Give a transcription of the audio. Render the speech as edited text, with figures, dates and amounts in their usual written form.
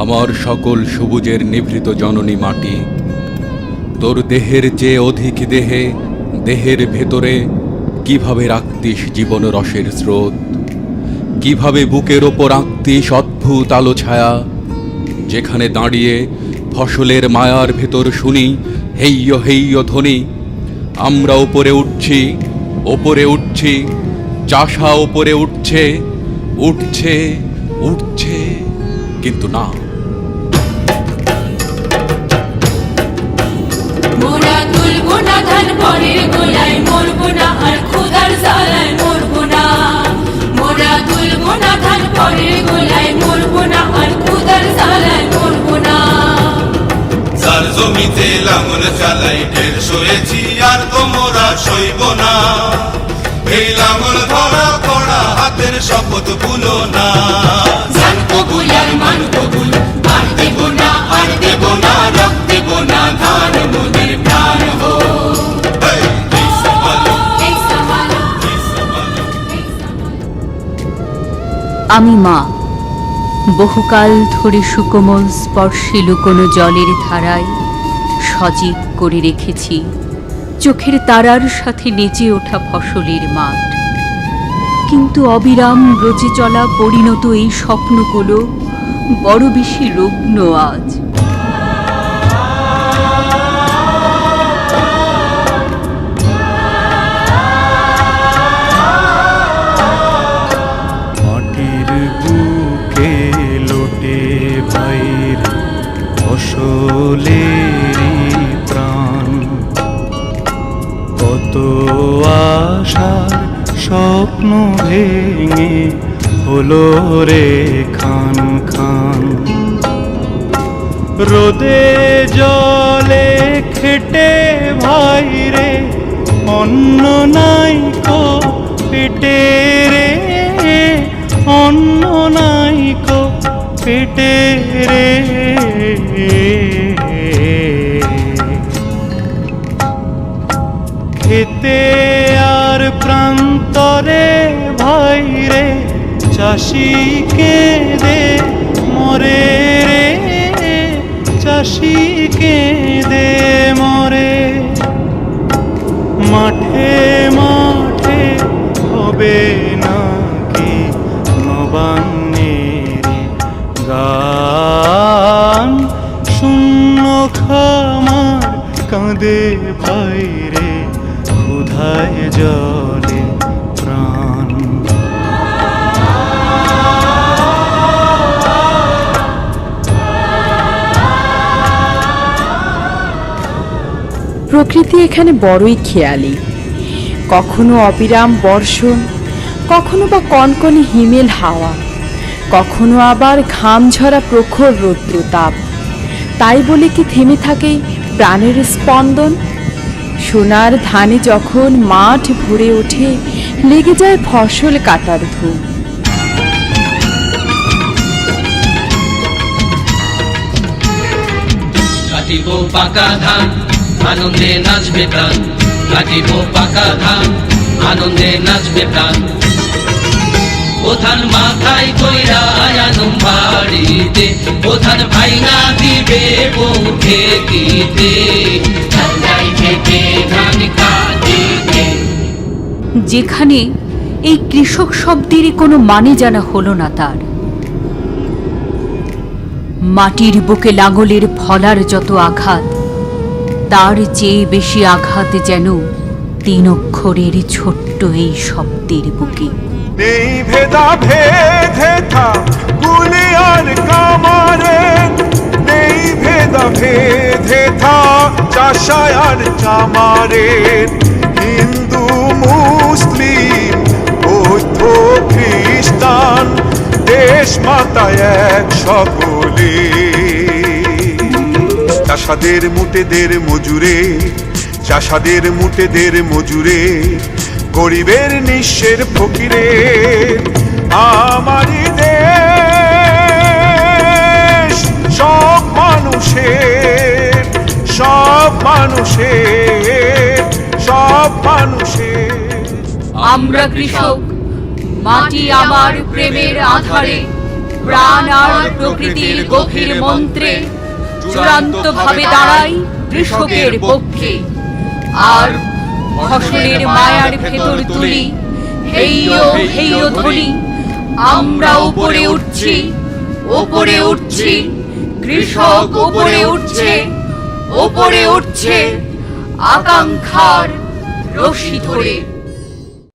আমার সকল সবুজের নিভৃত জননী মাটি, তোর দেহের চেয়ে অধিক দেহে, দেহের ভেতরে কিভাবে রাখতিস জীবন রসের স্রোত, কিভাবে বুকের ওপর আঁকতিস অদ্ভুত আলো ছায়া, যেখানে দাঁড়িয়ে ফসলের মায়ার ভেতর শুনি হেইয় হেইয় ধ্বনি। আমরা ওপরে উঠছি, ওপরে উঠছি, চাষা ওপরে উঠছে, উঠছে, উঠছে, কিন্তু না। মোরা তুলবো না ধান পরের গোলায়, মরবো না আর ক্ষুধার জ্বালায় মরবো না। মোরা তুলবো না ধান পরের গোলায়, মরবো না আর ক্ষুধার জ্বালায় মরবো না। যার জমিতে লাঙল চালাই ঢের সয়েছি, আর তো মোরা সইব না। এই লাঙল ধরা পড়া হাতের শপথ ভুলো না। জান কবুল আর মান কবুল, আর দেব না, আর দেব না, রক্ত দেব না, ধান মোদের প্রাণ হো। এই সামালো, এই সামালো, এই সামালো। এই সামালো। আমি মা, বহুকাল ধরে সুকোমল স্পর্শে লুকোনো জলের ধারায় সজীব করে রেখেছি চোখের তারার সাথে নেচে ওঠা ফসলের মাঠ। কিন্তু অবিরাম রচে চলা পরিণত এই স্বপ্নগুলো বড় বেশি রুগ্ন আজ। মাটির বুকে লোটে ভাইর ফসলেরই প্রাণ, কত আশার স্বপ্ন ভেঙে হলো রে খান খান। রোদে জলে খেটে ভাইরে অন্ন নাই কো পেটে রে, অন্ন নাই কো পেটে রে। খেতে আর প্রান্তরে ভাইরে চাষি কেঁদে মরে রে, চাষি কেঁদে মরে। মাঠে মাঠে হবে নাকি নবান্নের গান, শূন্য খামার কাঁদে ভাইরে ক্ষুধায় জলে প্রাণ। প্রকৃতি এখানে বড়ই খেয়ালি, কখনো অবিরাম বর্ষণ, কখনো বা কনকনে হিমেল হাওয়া, কখনো আবার ঘাম ঝরা প্রখর রৌদ্র তাপ। তাই বলে কি থেমে থাকে প্রাণের স্পন্দন? সোনার ধানে যখন মাঠ ভরে ওঠে, লেগে যায় ফসল কাটার ধুম। কাটিব পাকা ধান, আনন্দে নাচবে প্রাণ। কাটিব পাকা ধান, আনন্দে নাচবে প্রাণ। প্রধান মাথায় কইরা আয়ানুম বাড়িতে, প্রধান ভাইনা দিবে বউকে দিতে। ধান কাটিতে। যেখানে এই কৃষক শব্দেরই কোনো মানে জানা হলো না তার। মাটির বুকে লাঙলের ফলার যত আঘাত, তার চেয়ে বেশি আঘাত যেন 3 অক্ষরের ছোট্ট এই শব্দের বুকে। নেই ভেদা ভেদে থা গুলি আর কামারে, নেই ভেদা ভেদে থা চাষায় আর কামারে। হিন্দু মুসলিম বৌদ্ধ খ্রিস্টান, দেশ মাতায় এক সকলে। চাষাদের মুটেদের মজুরে, চাষাদের মুটেদের মজুরে, গরিবের নিঃস্বের ফকিরে। আমারই দেশ সব মানুষের, সব মানুষের, সব মানুষের। আমরা কৃষক, মাটি আমার প্রেমের আধারে, প্রাণ আর প্রকৃতির গভীর মন্ত্রে চূড়ান্তভাবে দাঁড়াই কৃষকের পক্ষে। আর ফসলের মায়ার ভেতর তুলি হেইয়ো হেইয়ো ধ্বনি, আমরা উপরে উঠছি, উপরে উঠছি, কৃষক উপরে উঠছে, উপরে উঠছে আকাঙ্ক্ষার রশি ধরে।